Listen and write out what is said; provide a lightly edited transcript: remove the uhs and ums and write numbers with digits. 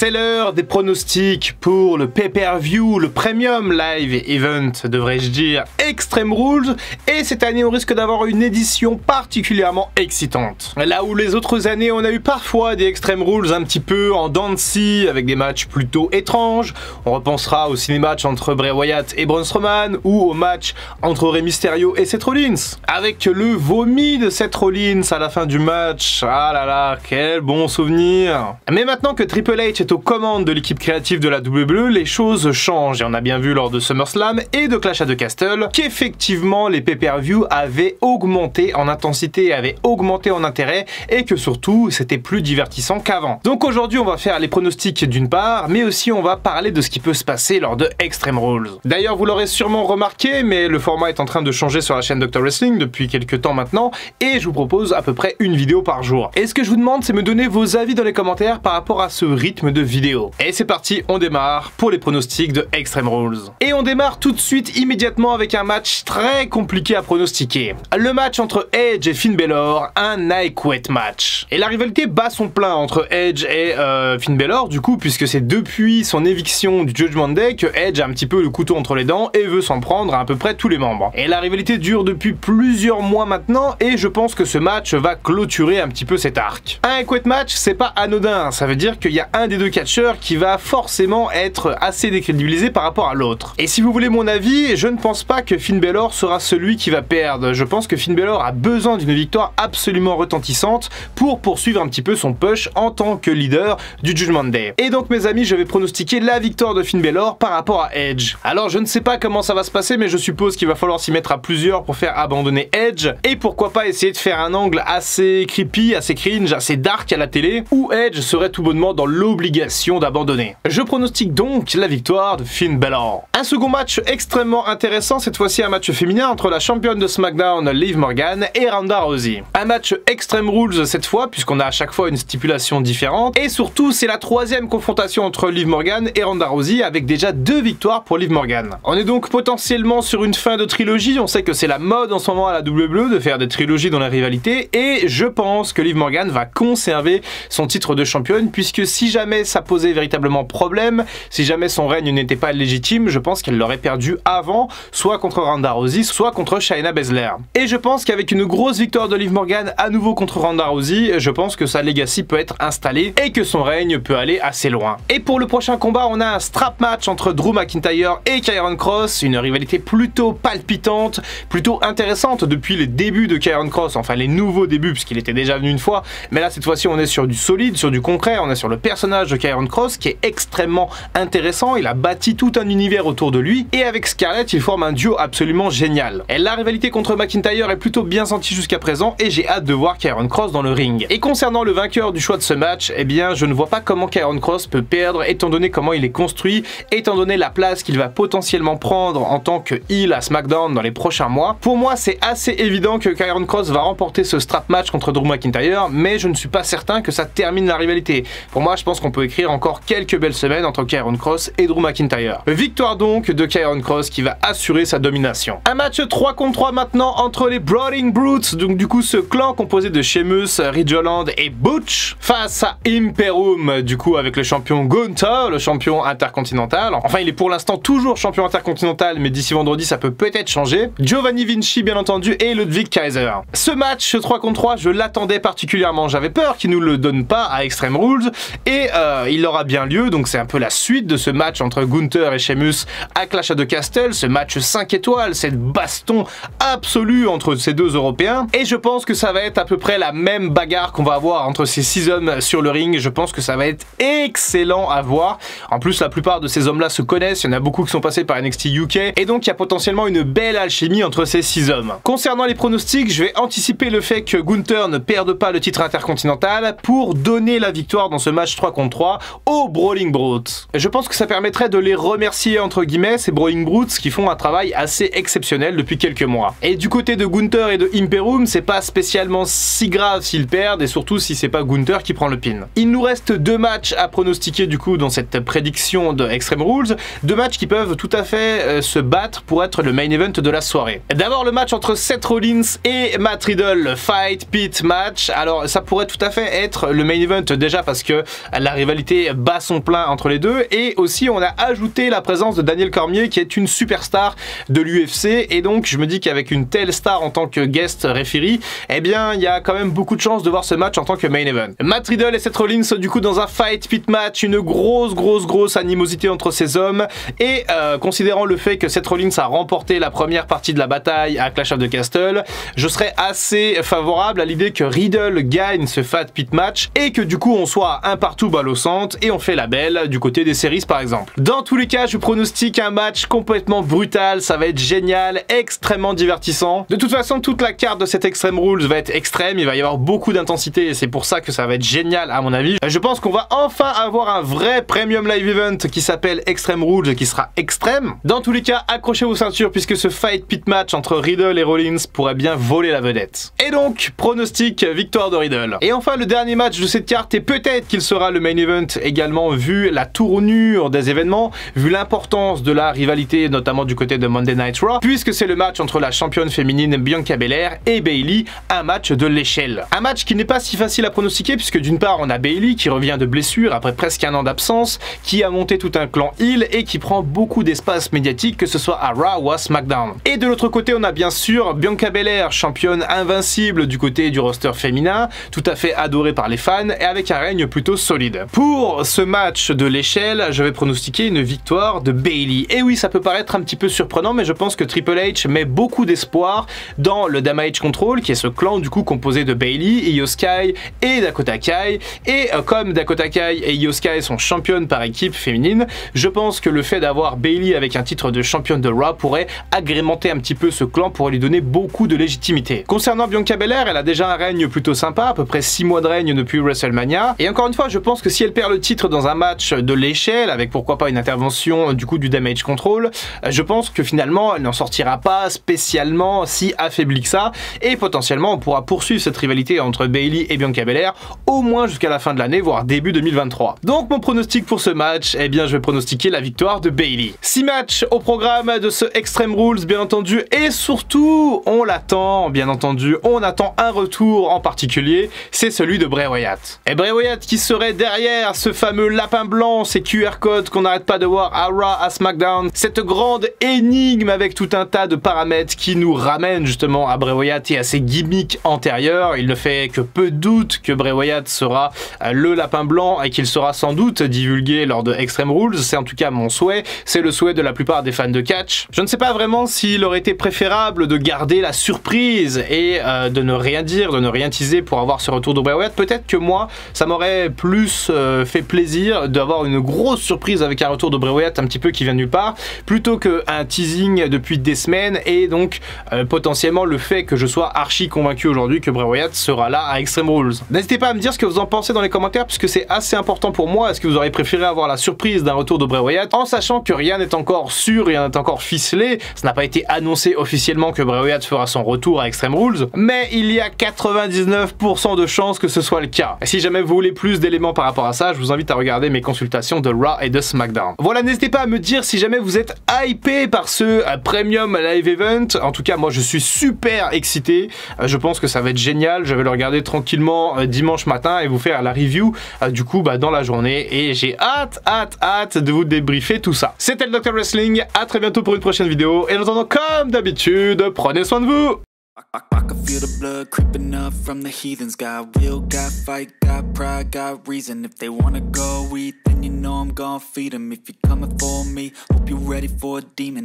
C'est l'heure des pronostics pour le pay-per-view, le premium live event, devrais-je dire, Extreme Rules. Et cette année, on risque d'avoir une édition particulièrement excitante. Là où les autres années, on a eu parfois des Extreme Rules un petit peu en dents de scie, avec des matchs plutôt étranges. On repensera au ciné-match entre Bray Wyatt et Braun Strowman, ou au match entre Rey Mysterio et Seth Rollins. Avec le vomi de Seth Rollins à la fin du match. Ah là là, quel bon souvenir. Mais maintenant que Triple H est aux commandes de l'équipe créative de la WWE, les choses changent. Et on a bien vu lors de SummerSlam et de Clash at the Castle qu'effectivement les pay-per-view avaient augmenté en intensité, avaient augmenté en intérêt et que surtout c'était plus divertissant qu'avant. Donc aujourd'hui on va faire les pronostics d'une part, mais aussi on va parler de ce qui peut se passer lors de Extreme Rules. D'ailleurs vous l'aurez sûrement remarqué, mais le format est en train de changer sur la chaîne Dr Wrestling depuis quelques temps maintenant et je vous propose à peu près une vidéo par jour. Et ce que je vous demande, c'est me donner vos avis dans les commentaires par rapport à ce rythme de vidéo. Et c'est parti, on démarre pour les pronostics de Extreme Rules. Et on démarre tout de suite immédiatement avec un match très compliqué à pronostiquer. Le match entre Edge et Finn Balor, un I Quit match. Et la rivalité bat son plein entre Edge et Finn Balor du coup, puisque c'est depuis son éviction du Judgment Day que Edge a un petit peu le couteau entre les dents et veut s'en prendre à peu près tous les membres. Et la rivalité dure depuis plusieurs mois maintenant et je pense que ce match va clôturer un petit peu cet arc. Un I Quit match, c'est pas anodin, ça veut dire qu'il y a un des deux catcheurs qui va forcément être assez décrédibilisé par rapport à l'autre. Et si vous voulez mon avis, je ne pense pas que Finn Balor sera celui qui va perdre. Je pense que Finn Balor a besoin d'une victoire absolument retentissante pour poursuivre un petit peu son push en tant que leader du Judgment Day. Et donc mes amis, je vais pronostiquer la victoire de Finn Balor par rapport à Edge. Alors je ne sais pas comment ça va se passer, mais je suppose qu'il va falloir s'y mettre à plusieurs pour faire abandonner Edge. Et pourquoi pas essayer de faire un angle assez creepy, assez cringe, assez dark à la télé, où Edge serait tout bonnement dans l'obligation d'abandonner. Je pronostique donc la victoire de Finn Balor. Un second match extrêmement intéressant, cette fois-ci un match féminin entre la championne de SmackDown Liv Morgan et Ronda Rousey. Un match Extreme Rules cette fois, puisqu'on a à chaque fois une stipulation différente, et surtout c'est la troisième confrontation entre Liv Morgan et Ronda Rousey avec déjà 2 victoires pour Liv Morgan. On est donc potentiellement sur une fin de trilogie, on sait que c'est la mode en ce moment à la WWE de faire des trilogies dans la rivalité, et je pense que Liv Morgan va conserver son titre de championne, puisque si jamais ça posait véritablement problème, si jamais son règne n'était pas légitime, je pense qu'elle l'aurait perdu avant, soit contre Ronda Rousey, soit contre Shayna Baszler. Et je pense qu'avec une grosse victoire de Liv Morgan à nouveau contre Ronda Rousey, je pense que sa legacy peut être installée et que son règne peut aller assez loin. Et pour le prochain combat, on a un strap match entre Drew McIntyre et Karrion Kross, une rivalité plutôt palpitante, plutôt intéressante depuis les débuts de Karrion Kross, enfin les nouveaux débuts puisqu'il était déjà venu une fois, mais là cette fois-ci on est sur du solide, sur du concret, on est sur le personnage de Karrion Kross qui est extrêmement intéressant, il a bâti tout un univers autour de lui et avec Scarlett il forme un duo absolument génial. Et la rivalité contre McIntyre est plutôt bien sentie jusqu'à présent et j'ai hâte de voir Karrion Kross dans le ring. Et concernant le vainqueur du choix de ce match, eh bien je ne vois pas comment Karrion Kross peut perdre étant donné comment il est construit, étant donné la place qu'il va potentiellement prendre en tant que heel à SmackDown dans les prochains mois. Pour moi c'est assez évident que Karrion Kross va remporter ce strap match contre Drew McIntyre, mais je ne suis pas certain que ça termine la rivalité. Pour moi je pense qu'on peut écrire encore quelques belles semaines entre Karrion Kross et Drew McIntyre. Victoire donc de Karrion Kross qui va assurer sa domination. Un match 3 contre 3 maintenant entre les Brawling Brutes, donc du coup ce clan composé de Sheamus, Ridge Holland et Butch, face à Imperium, du coup avec le champion Gunther, le champion intercontinental. Enfin il est pour l'instant toujours champion intercontinental, mais d'ici vendredi ça peut peut-être changer. Giovanni Vinci bien entendu et Ludwig Kaiser. Ce match 3 contre 3, je l'attendais particulièrement, j'avais peur qu'il nous le donne pas à Extreme Rules, et il aura bien lieu, donc c'est un peu la suite de ce match entre Gunther et Sheamus à Clash at the Castle, ce match 5 étoiles, cette baston absolue entre ces deux Européens, et je pense que ça va être à peu près la même bagarre qu'on va avoir entre ces 6 hommes sur le ring. Je pense que ça va être excellent à voir. En plus la plupart de ces hommes là se connaissent, il y en a beaucoup qui sont passés par NXT UK, et donc il y a potentiellement une belle alchimie entre ces 6 hommes. Concernant les pronostics, je vais anticiper le fait que Gunther ne perde pas le titre intercontinental pour donner la victoire dans ce match 3 contre 3 aux Brawling Brutes. Je pense que ça permettrait de les remercier entre guillemets, ces Brawling Brutes qui font un travail assez exceptionnel depuis quelques mois. Et du côté de Gunther et de Imperium, c'est pas spécialement si grave s'ils perdent, et surtout si c'est pas Gunther qui prend le pin. Il nous reste 2 matchs à pronostiquer du coup dans cette prédiction de Extreme Rules, 2 matchs qui peuvent tout à fait se battre pour être le main event de la soirée. D'abord le match entre Seth Rollins et Matt Riddle, Fight Pit match. Alors ça pourrait tout à fait être le main event déjà parce que la rivalité rivalité bat son plein entre les deux, et aussi on a ajouté la présence de Daniel Cormier qui est une superstar de l'UFC, et donc je me dis qu'avec une telle star en tant que guest referee, eh bien il y a quand même beaucoup de chances de voir ce match en tant que main event. Matt Riddle et Seth Rollins du coup dans un fight pit match, une grosse animosité entre ces hommes, et considérant le fait que Seth Rollins a remporté la première partie de la bataille à Clash of the Castle, je serais assez favorable à l'idée que Riddle gagne ce fight pit match et que du coup on soit un partout balle au centre et on fait la belle du côté des séries par exemple. Dans tous les cas, je pronostique un match complètement brutal, ça va être génial, extrêmement divertissant. De toute façon, toute la carte de cette Extreme Rules va être extrême, il va y avoir beaucoup d'intensité et c'est pour ça que ça va être génial à mon avis. Je pense qu'on va enfin avoir un vrai premium live event qui s'appelle Extreme Rules et qui sera extrême. Dans tous les cas, accrochez vos ceintures puisque ce fight pit match entre Riddle et Rollins pourrait bien voler la vedette. Et donc, pronostic victoire de Riddle. Et enfin, le dernier match de cette carte, et peut-être qu'il sera le main event également vu la tournure des événements, vu l'importance de la rivalité notamment du côté de Monday Night Raw, puisque c'est le match entre la championne féminine Bianca Belair et Bayley, un match de l'échelle. Un match qui n'est pas si facile à pronostiquer puisque d'une part on a Bayley qui revient de blessure après presque un an d'absence, qui a monté tout un clan heel et qui prend beaucoup d'espace médiatique que ce soit à Raw ou à SmackDown. Et de l'autre côté on a bien sûr Bianca Belair, championne invincible du côté du roster féminin, tout à fait adorée par les fans et avec un règne plutôt solide. Pour ce match de l'échelle, je vais pronostiquer une victoire de Bayley. Et oui, ça peut paraître un petit peu surprenant, mais je pense que Triple H met beaucoup d'espoir dans le Damage Control, qui est ce clan du coup composé de Bayley, Io Sky et Dakota Kai. Et comme Dakota Kai et Io Sky sont championnes par équipe féminine, je pense que le fait d'avoir Bayley avec un titre de championne de Raw pourrait agrémenter un petit peu ce clan pour lui donner beaucoup de légitimité. Concernant Bianca Belair, elle a déjà un règne plutôt sympa, à peu près 6 mois de règne depuis WrestleMania. Et encore une fois, je pense que si elle perd le titre dans un match de l'échelle, avec pourquoi pas une intervention du coup du Damage Control, je pense que finalement elle n'en sortira pas spécialement si affaiblie que ça, et potentiellement on pourra poursuivre cette rivalité entre Bayley et Bianca Belair au moins jusqu'à la fin de l'année, voire début 2023. Donc mon pronostic pour ce match, eh bien je vais pronostiquer la victoire de Bayley. 6 matchs au programme de ce Extreme Rules bien entendu, et surtout on l'attend bien entendu, on attend un retour en particulier, c'est celui de Bray Wyatt. Et Bray Wyatt qui serait derrière ce fameux lapin blanc, ces QR codes qu'on n'arrête pas de voir à Raw, à SmackDown, cette grande énigme avec tout un tas de paramètres qui nous ramènent justement à Bray Wyatt et à ses gimmicks antérieurs. Il ne fait que peu de doute que Bray Wyatt sera le lapin blanc et qu'il sera sans doute divulgué lors de Extreme Rules, c'est en tout cas mon souhait, c'est le souhait de la plupart des fans de catch. Je ne sais pas vraiment s'il aurait été préférable de garder la surprise et de ne rien dire, de ne rien teaser pour avoir ce retour de Bray Wyatt. Peut-être que moi, ça m'aurait plus fait plaisir d'avoir une grosse surprise avec un retour de Bray Wyatt un petit peu qui vient de nulle part, plutôt qu'un teasing depuis des semaines, et donc potentiellement le fait que je sois archi convaincu aujourd'hui que Bray Wyatt sera là à Extreme Rules. N'hésitez pas à me dire ce que vous en pensez dans les commentaires puisque c'est assez important pour moi. Est-ce que vous auriez préféré avoir la surprise d'un retour de Bray Wyatt, en sachant que rien n'est encore sûr, rien n'est encore ficelé, ça n'a pas été annoncé officiellement que Bray Wyatt fera son retour à Extreme Rules, mais il y a 99% de chances que ce soit le cas. Et si jamais vous voulez plus d'éléments par rapport à ça, je vous invite à regarder mes consultations de Raw et de SmackDown. Voilà, n'hésitez pas à me dire si jamais vous êtes hypé par ce Premium Live Event. En tout cas, moi je suis super excité. Je pense que ça va être génial. Je vais le regarder tranquillement dimanche matin et vous faire la review du coup dans la journée. Et j'ai hâte de vous débriefer tout ça. C'était le Dr Wrestling. À très bientôt pour une prochaine vidéo. Et en attendant, comme d'habitude, prenez soin de vous. I can feel the blood creeping up from the heathens. Got will, got fight, got pride, got reason. If they wanna go eat, then you know I'm gon' feed them. If you're coming for me, hope you're ready for a demon.